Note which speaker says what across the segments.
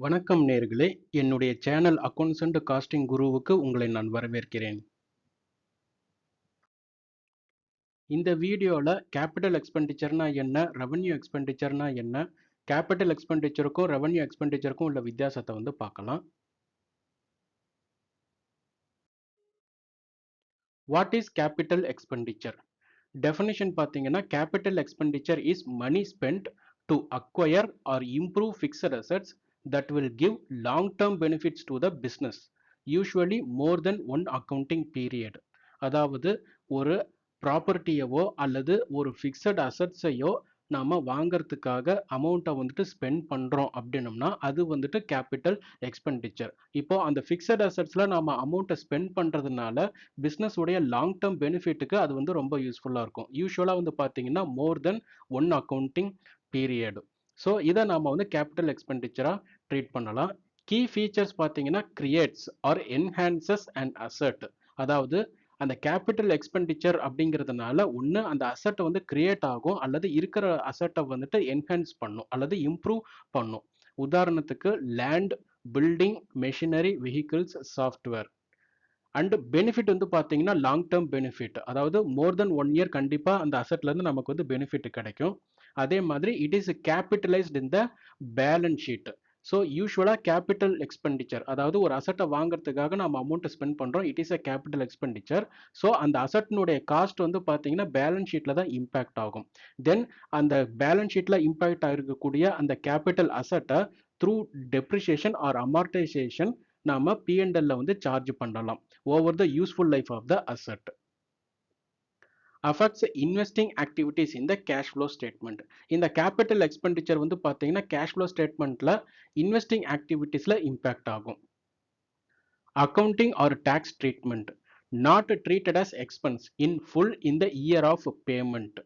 Speaker 1: வணக்கம் நேர்களே, என்னுடைய சேனல் அக்கவுண்ட்ஸ் அண்ட் காஸ்டிங் குருவுக்கு உங்களை நான் வரவேற்கிறேன். இந்த வீடியோல கேபிட்டல் எக்ஸ்பெண்டிச்சர்னா என்ன, ரெவென்யூ எக்ஸ்பெண்டிச்சர்னா என்ன, கேபிட்டல் எக்ஸ்பெண்டிச்சருக்கும் ரெவென்யூ எக்ஸ்பெண்டிச்சருக்கும் உள்ள வித்தியாசத்தை பார்க்கலாம். What is capital expenditure? Definition பார்த்தீங்கன்னா, capital expenditure is money spent to acquire or improve fixed assets that will give long-term benefits to the business, usually more than one accounting period. அதாவது ஒரு ப்ராப்பர்ட்டியவோ அல்லது ஒரு fixed அசட்ஸையோ நாம வாங்கறதுக்காக அமௌண்ட்டை spend பண்றோம் அப்படின்னம்னா அது கேபிட்டல் எக்ஸ்பெண்டிச்சர். இப்போ அந்த ஃபிக்ஸட் அசட்ஸ்ல நாம அமௌண்ட்டை ஸ்பெண்ட் பண்றதுனால பிஸ்னஸ் உடைய லாங் டேர்ம் பெனிஃபிட்டுக்கு அது ரொம்ப யூஸ்ஃபுல்லா இருக்கும். யூஸ்வலா பார்த்தீங்கன்னா more than one accounting period. So இதை நாம கேபிட்டல் எக்ஸ்பெண்டிச்சரா ட்ரீட் பண்ணலாம். கீ ஃபீச்சர்ஸ் பார்த்தீங்கன்னா creates or enhances and asset. அதாவது அந்த கேபிட்டல் எக்ஸ்பெண்டிச்சர் அப்படிங்கிறதுனால ஒன்று அந்த அசட்டை கிரியேட் ஆகும் அல்லது இருக்கிற அசட்டை என்ஹான்ஸ் பண்ணும் அல்லது இம்ப்ரூவ் பண்ணும். உதாரணத்துக்கு land, building, machinery, vehicles, software. And benefit பார்த்தீங்கன்னா லாங் டேர்ம் பெனிஃபிட். அதாவது மோர் தென் 1 இயர் கண்டிப்பாக அந்த அசட்லேருந்து நமக்கு பெனிஃபிட் கிடைக்கும். அதே மாதிரி it is capitalized in the balance sheet. So யூஸ்வலாக கேபிட்டல் எக்ஸ்பெண்டிச்சர், அதாவது ஒரு அசட்டை வாங்குறதுக்காக நம்ம அமௌண்ட்டை ஸ்பெண்ட் பண்ணுறோம், it is a capital expenditure. So அந்த அசட்டினுடைய காஸ்ட் பார்த்தீங்கன்னா பேலன்ஸ் ஷீட்டில் தான் இம்பேக்ட் ஆகும். தென் அந்த பேலன்ஸ் ஷீட்டில் இம்பேக்ட் ஆகிருக்கக்கூடிய அந்த கேபிட்டல் அசட்டை த்ரூ டெப்ரிசியேஷன் ஆர் அமார்டைசேஷன் நாம P&L சார்ஜ் பண்ணலாம் over the useful life of the asset. affects investing activities in the cash flow statement. இந்த capital expenditure பார்த்தீங்கன்னா cash flow statementல investing activitiesல impact ஆகும். Accounting or tax treatment not treated as expense in full in the year of payment.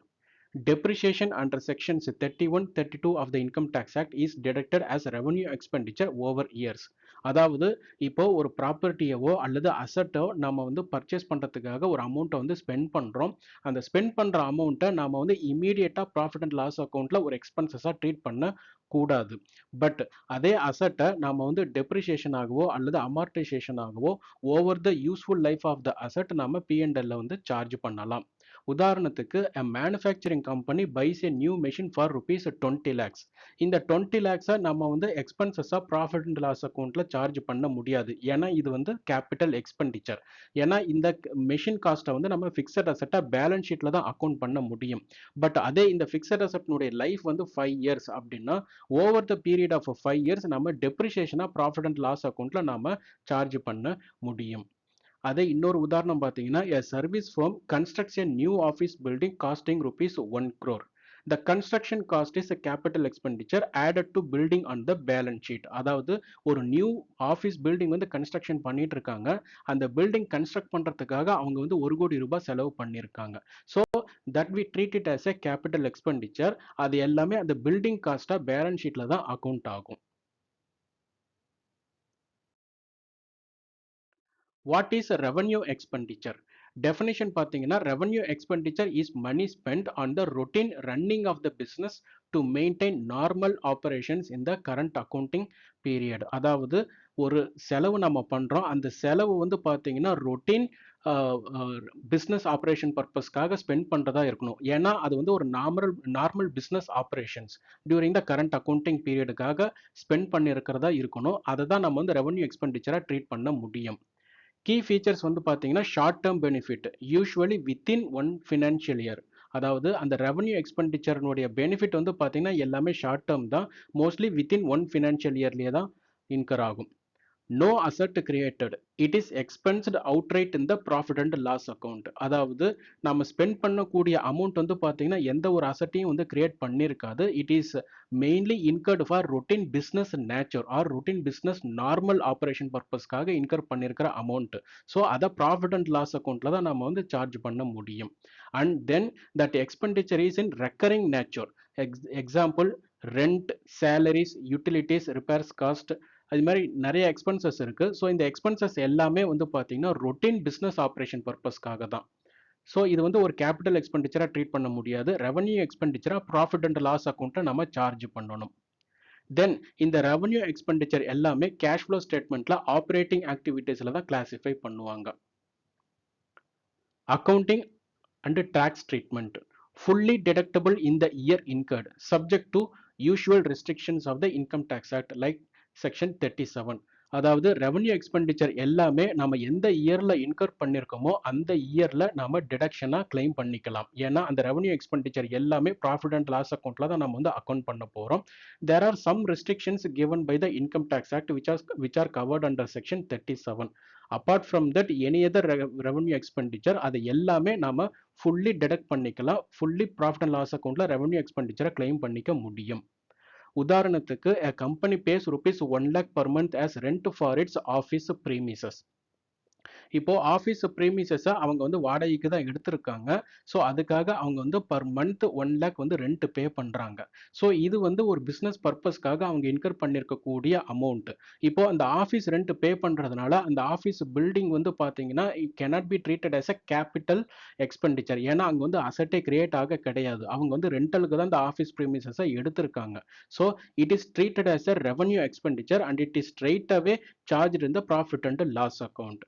Speaker 1: Depreciation under sections 31, 32 of the Income Tax Act is deducted as revenue expenditure over years. அதாவது இப்போ ஒரு ப்ராப்பர்ட்டியவோ அல்லது அசட்டோ நம்ம purchase பண்ணுறதுக்காக ஒரு அமௌண்ட்டை spend பண்ணுறோம். அந்த ஸ்பெண்ட் பண்ணுற அமௌண்ட்டை நாம் இமீடியட்டாக ப்ராஃபிட் அண்ட் லாஸ் அக்கௌண்ட்டில் ஒரு எக்ஸ்பென்சஸாக ட்ரீட் பண்ண கூடாது. பட் அதே அசட்டை நாம் டெப்ரிசியேஷன் ஆகவோ அல்லது அமார்டைசேஷன் ஆகவோ over the useful life of the asset நம்ம P&L சார்ஜ் பண்ணலாம். உதாரணத்துக்கு a manufacturing company buys a new machine for rupees 20 lakhs. இந்த 20 lakhs நம்ம எக்ஸ்பென்சஸா ப்ராஃபிட் அண்ட் லாஸ் அக்கௌண்ட்ல சார்ஜ் பண்ண முடியாது. ஏன்னா இது கேபிட்டல் எக்ஸ்பெண்டிச்சர். ஏன்னா இந்த மெஷின் காஸ்ட்டை நம்ம ஃபிக்ஸட் அசட்டா பேலன்ஸ் ஷீட்ல தான் அக்கௌண்ட் பண்ண முடியும். பட் அதே இந்த ஃபிக்ஸட் அசட்னுடைய லைஃப் 5 இயர்ஸ் அப்படின்னா over the period of 5 years நம்ம டெப்ரிசியேஷனா ப்ராஃபிட் அண்ட் லாஸ் அக்கௌண்ட்ல நாம சார்ஜ் பண்ண முடியும். அதே இன்னொரு உதாரணம் பார்த்தீங்கன்னா a service firm constructs a new office building costing rupees 1 crore. The construction cost is a capital expenditure added to building on the balance sheet. அதாவது ஒரு நியூ ஆஃபீஸ் பில்டிங் கன்ஸ்ட்ரக்ஷன் பண்ணிட்டு இருக்காங்க. அந்த பில்டிங் கன்ஸ்ட்ரக்ட் பண்றதுக்காக அவங்க 1 கோடி ரூபாய் செலவு பண்ணியிருக்காங்க. So that we treat it as a capital expenditure. அது எல்லாமே அந்த பில்டிங் காஸ்டா பேலன்ஸ் ஷீட்ல தான் அக்கௌண்ட் ஆகும். What is revenue expenditure? Definition பார்த்தீங்கன்னா revenue expenditure is money spent on the routine running of the business to maintain normal operations in the current accounting period. அதாவது ஒரு செலவு நம்ம பண்றோம், அந்த செலவு பார்த்தீங்கன்னா ரொட்டீன் பிஸ்னஸ் ஆப்ரேஷன் பர்பஸ்க்காக ஸ்பெண்ட் பண்ணுறதா இருக்கணும். ஏன்னா அது ஒரு normal business operations during the current accounting பீரியடுக்காக ஸ்பெண்ட் பண்ணியிருக்கிறதா இருக்கணும். அதை தான் நம்ம ரெவன்யூ எக்ஸ்பெண்டிச்சராக ட்ரீட் பண்ண முடியும். கீ ஃபீச்சர்ஸ் பார்த்தீங்கன்னா short term benefit usually within 1 financial year. அதாவது அந்த ரெவன்யூ எக்ஸ்பெண்டிச்சர்னுடைய பெனிஃபிட் பார்த்தீங்கன்னா எல்லாமே ஷார்ட் டேர்ம் தான், மோஸ்ட்லி வித்தின் 1 ஃபினான்ஷியல் இயர்லேயே தான் இன்கர் ஆகும். No asset created, it is expensed outright in the profit and loss account. அதாவது நம்ம ஸ்பெண்ட் பண்ணக்கூடிய அமௌண்ட் பார்த்தீங்கன்னா எந்த ஒரு அசட்டையும் கிரியேட் பண்ணியிருக்காது. It is mainly incurred for routine business nature or routine business normal operation பர்பஸ்க்காக இன்கர் பண்ணியிருக்கிற அமௌண்ட். ஸோ அதை ப்ராஃபிட் அண்ட் லாஸ் அக்கௌண்ட்ல தான் நம்ம சார்ஜ் பண்ண முடியும். And then that expenditure is in recurring nature. Example rent, salaries, utilities, repairs cost, அது மாதிரி நிறைய எக்ஸ்பென்சஸ் இருக்கு. ஸோ இந்த எக்ஸ்பென்சஸ் எல்லாமே பார்த்தீங்கன்னா ரொட்டீன் பிஸ்னஸ் ஆப்ரேஷன் பர்பஸ்க்காக தான். ஸோ இது ஒரு கேபிட்டல் எக்ஸ்பெண்டிச்சரா ட்ரீட் பண்ண முடியாது. ரெவன்யூ எக்ஸ்பெண்டிச்சரா ப்ராஃபிட் அண்ட் லாஸ் அக்கௌண்ட்டை நம்ம சார்ஜ் பண்ணணும். தென் இந்த ரெவன்யூ எக்ஸ்பெண்டிச்சர் எல்லாமே கேஷ் ஃப்ளோ ஸ்டேட்மெண்ட்ல ஆப்ரேட்டிங் ஆக்டிவிட்டீஸ்ல தான் கிளாசிஃபை பண்ணுவாங்க. Accounting and tax treatment fully deductible in the year incurred subject to usual restrictions of the income tax act like section 37. அதாவது ரெவன்யூ எக்ஸ்பெண்டிச்சர் எல்லாமே நம்ம எந்த இயர்ல இன்கர் பண்ணிருக்கோமோ அந்த இயர்ல நாம டிடக்ஷனா கிளைம் பண்ணிக்கலாம். ஏன்னா அந்த ரெவன்யூ எக்ஸ்பெண்டிச்சர் எல்லாமே ப்ராஃபிட் அண்ட் லாஸ் அக்கௌண்ட்ல தான் நம்ம வந்து அக்கௌண்ட் பண்ண போறோம். There are some restrictions given by the income tax act which are covered under section 37. Apart from that, any other revenue expenditure அது எல்லாமே நாம fully deduct பண்ணிக்கலாம். fully profit and loss accountல revenue expenditure claim பண்ணிக்க முடியும். உதாரணத்துக்கு a company pays rupees 1 lakh per month as rent for its office premises. இப்போ office ப்ரீமிசஸை அவங்க வந்து வாடகைக்கு தான் எடுத்திருக்காங்க. ஸோ அதுக்காக அவங்க வந்து பர் மந்த் 1 லேக் வந்து ரெண்ட் பே பண்ணுறாங்க. ஸோ இது வந்து ஒரு பிஸ்னஸ் பர்பஸ்க்காக அவங்க இன்கர் பண்ணியிருக்கக்கூடிய அமௌண்ட். இப்போ அந்த ஆஃபீஸ் ரெண்ட் பே பண்ணுறதுனால அந்த ஆஃபீஸ் பில்டிங் வந்து பார்த்தீங்கன்னா it cannot be treated as a capital expenditure. ஏன்னா அங்கே வந்து அசட்டே கிரியேட் ஆக கிடையாது. அவங்க வந்து ரெண்டலுக்கு தான் அந்த ஆஃபீஸ் ப்ரீமிசஸை எடுத்திருக்காங்க. So it is treated as a revenue expenditure and it is straight away charged in the profit and loss account.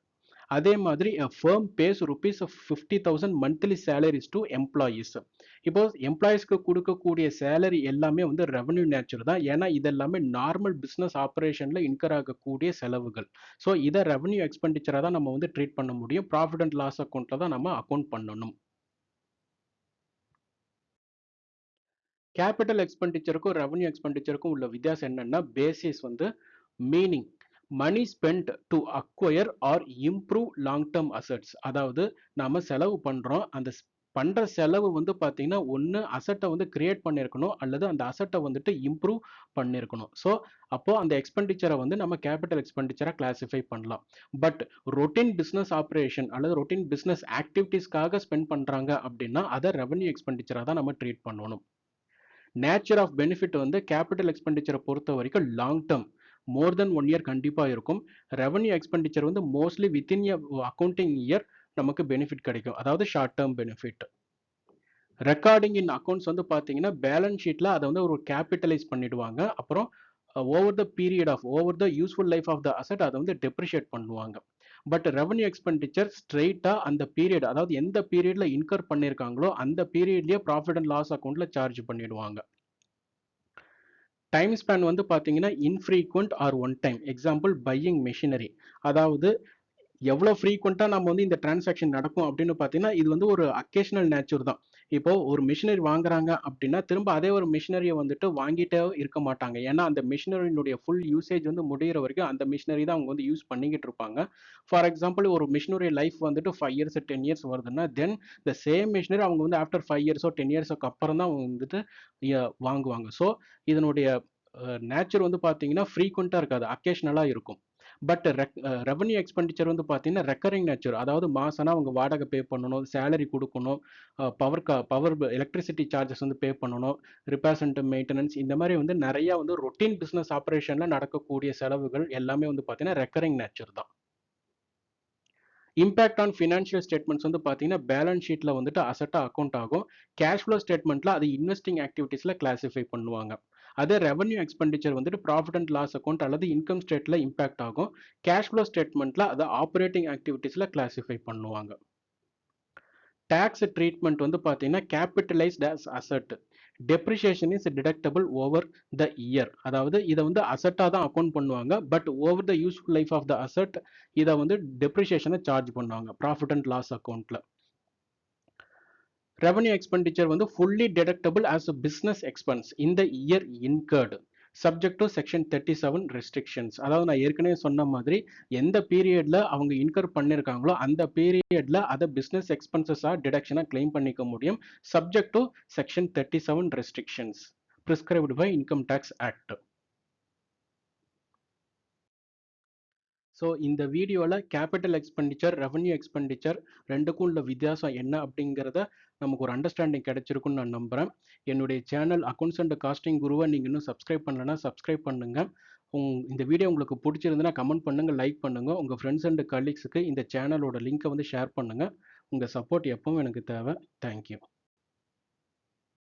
Speaker 1: அதே மாதிரி a firm pays rupees 50,000 monthly salaries to employees. இப்போ எம்ப்ளாயிஸ்க்கு கொடுக்கக்கூடிய சேலரி எல்லாமே வந்து ரெவன்யூ நேச்சர் தான். ஏன்னா இதெல்லாமே normal business ஆப்ரேஷன்ல in her ஆகக்கூடிய செலவுகள். ஸோ இதை ரெவன்யூ எக்ஸ்பெண்டிச்சரா தான் நம்ம வந்து ட்ரீட் பண்ண முடியும். ப்ராஃபிட் அண்ட் லாஸ் அக்கௌண்ட்ல தான் நம்ம அக்கௌண்ட் பண்ணணும். கேபிட்டல் எக்ஸ்பெண்டிச்சருக்கும் ரெவன்யூ எக்ஸ்பெண்டிச்சருக்கும் உள்ள வித்தியாசம் என்னன்னா பேசிஸ் வந்து meaning money spent to acquire or improve long term assets. அதாவது நாம செலவு பண்றோம். அந்த பண்ற செலவு வந்து பாத்தீங்கன்னா ஒன்னு அசட்டை வந்து கிரியேட் பண்ணிருக்கணும் அல்லது அந்த அசட்டை வந்துட்டு இம்ப்ரூவ் பண்ணிருக்கணும். ஸோ அப்போ அந்த எக்ஸ்பெண்டிச்சரை வந்து நம்ம கேபிட்டல் எக்ஸ்பெண்டிச்சரா கிளாசிஃபை பண்ணலாம். பட் ரொட்டீன் பிசினஸ் ஆப்ரேஷன் அல்லது ரொட்டீன் பிசினஸ் ஆக்டிவிட்டிஸ்க்காக ஸ்பெண்ட் பண்றாங்க அப்படின்னா அதை ரெவன்யூ எக்ஸ்பெண்டிச்சரா தான் நம்ம ட்ரீட் பண்ணணும். நேச்சர் ஆஃப் பெனிஃபிட் வந்து கேபிட்டல் எக்ஸ்பெண்டிச்சரை பொறுத்த வரைக்கும் லாங் டேர்ம் மோர் தென் 1 இயர் கண்டிப்பா இருக்கும். ரெவன்யூ எக்ஸ்பெண்டிச்சர் வந்து மோஸ்ட்லி வித்தின் அக்கௌண்டிங் இயர் நமக்கு பெனிஃபிட் கிடைக்கும். அதாவது ஷார்ட் டேர்ம் பெனிஃபிட். ரெக்கார்டிங் இன் அக்கௌண்ட்ஸ் வந்து பாத்தீங்கன்னா பேலன்ஸ் ஷீட்ல அதை வந்து ஒரு கேபிட்டலைஸ் பண்ணிடுவாங்க. அப்புறம் over the useful life of the asset அதை வந்து டெப்ரிஷியேட் பண்ணுவாங்க. பட் ரெவன்யூ எக்ஸ்பெண்டிச்சர் ஸ்ட்ரெயிட்டா அந்த பீரியட், அதாவது எந்த பீரியட்ல இன்கர் பண்ணிருக்காங்களோ அந்த பீரியட்லயே ப்ராஃபிட் அண்ட் லாஸ் அக்கௌண்ட்ல சார்ஜ் பண்ணிடுவாங்க. டைம் ஸ்பேன் வந்து பாத்தீங்கன்னா infrequent or one time. Example buying machinery. அதாவது எவ்வளோ ஃப்ரீக்வெண்ட்டாக நம்ம வந்து இந்த டிரான்சாக்ஷன் நடக்கும் அப்படின்னு பார்த்தீங்கன்னா இது வந்து ஒரு அக்கேஷனல் நேச்சர் தான். இப்போ ஒரு மிஷினரி வாங்குறாங்க அப்படின்னா திரும்ப அதே ஒரு மிஷினரியை வந்துட்டு வாங்கிட்டே இருக்க மாட்டாங்க. ஏன்னா அந்த மிஷினரியினுடைய ஃபுல் யூசேஜ் வந்து முடிகிற வரைக்கும் அந்த மிஷினரி தான் அவங்க வந்து யூஸ் பண்ணிக்கிட்டு இருப்பாங்க. ஃபார் எக்ஸாம்பிள் ஒரு மிஷினரி லைஃப் வந்துட்டு 5 இயர்ஸ் 10 இயர்ஸ் வருதுன்னா தென் த சேம் மிஷினரி அவங்க வந்து ஆஃப்டர் 5 இயர்ஸோ 10 இயர்ஸுக்கு அப்புறம் தான் அவங்க வந்துட்டு வாங்குவாங்க. ஸோ இதனுடைய நேச்சர் வந்து பார்த்தீங்கன்னா ஃப்ரீக்வெண்ட்டாக இருக்காது, அக்கேஷனலாக இருக்கும். பட் ரெவன்யூ எக்ஸ்பெண்டிச்சர் வந்து பார்த்தீங்கன்னா ரெக்கரிங் நேச்சர். அதாவது மாசம்னா அவங்க வாடகை பே பண்ணணும், சேலரி கொடுக்கணும், பவர் எலக்ட்ரிசிட்டி சார்ஜஸ் வந்து பே பண்ணணும், ரிப்பேர்ஸ் அண்ட் மெயின்டெனன்ஸ், இந்த மாதிரி வந்து நிறைய வந்து ரொட்டீன் பிஸ்னஸ் ஆப்ரேஷன்ல நடக்கக்கூடிய செலவுகள் எல்லாமே வந்து பார்த்தீங்கன்னா ரெக்கரிங் நேச்சர் தான். இம்பாக்ட் ஆன் ஃபினான்ஷியல் ஸ்டேட்மெண்ட்ஸ் வந்து பார்த்தீங்கன்னா பேலன்ஸ் ஷீட்ல வந்துட்டு அசட்டா அக்கௌண்ட் ஆகும். கேஷ் ஃப்ளோ ஸ்டேட்மெண்ட்ல அது இன்வெஸ்டிங் ஆக்டிவிட்டீஸ்ல கிளாசிஃபை பண்ணுவாங்க. அதே ரெவன்யூ எக்ஸ்பெண்டிச்சர் வந்துட்டு ப்ராஃபிட் அண்ட் லாஸ் அக்கௌண்ட் அல்லது இன்கம் ஸ்டேட்ல இம்பாக்ட் ஆகும். கேஷ் ஃப்ளோ ஸ்டேட்மெண்ட்ல அதை ஆப்ரேட்டிங் ஆக்டிவிட்டீஸ்ல கிளாசிஃபை பண்ணுவாங்க. டாக்ஸ் ட்ரீட்மெண்ட் வந்து பார்த்தீங்கன்னா capitalised as asset. Depreciation is deductible over the year. அதாவது இதை வந்து அசட்டாக தான் அக்கௌண்ட் பண்ணுவாங்க. But over the useful life of the asset இதை வந்து டெப்ரிசியேஷனை சார்ஜ் பண்ணுவாங்க ப்ராஃபிட் அண்ட் லாஸ் அக்கௌண்ட்ல. ரெவன்யூ எக்ஸ்பெண்டிச்சர் வந்து fully deductible as a business expense இந்த year incurred subject to section 37 restrictions. அதாவது நான் ஏற்கனவே சொன்ன மாதிரி எந்த பீரியட்ல அவங்க இன்கர் பண்ணிருக்காங்களோ அந்த பீரியட்ல அதை பிசினஸ் எக்ஸ்பென்சஸா டிடக்ஷனா கிளைம் பண்ணிக்க முடியும். Subject to section 37 restrictions prescribed by income tax act. So இந்த வீடியோவில் கேபிட்டல் எக்ஸ்பெண்டிச்சர் ரெவன்யூ எக்ஸ்பெண்டிச்சர் ரெண்டுக்கும் உள்ள வித்தியாசம் என்ன அப்படிங்கிறத நமக்கு ஒரு அண்டர்ஸ்டாண்டிங் கிடைச்சிருக்குன்னு நான் நம்புகிறேன். என்னுடைய சேனல் அக்கௌண்ட்ஸ் அண்ட் காஸ்டிங் குருவை நீங்கள் இன்னும் சப்ஸ்கிரைப் பண்ணலன்னா சப்ஸ்கிரைப் பண்ணுங்கள். இந்த வீடியோ உங்களுக்கு பிடிச்சிருந்துன்னா கமெண்ட் பண்ணுங்கள், லைக் பண்ணுங்கள். உங்கள் ஃப்ரெண்ட்ஸ் அண்ட் கலீக்ஸுக்கு இந்த சேனலோட லிங்க்கை வந்து ஷேர் பண்ணுங்கள். உங்கள் சப்போர்ட் எப்பவும் எனக்கு தேவை. தேங்க்யூ.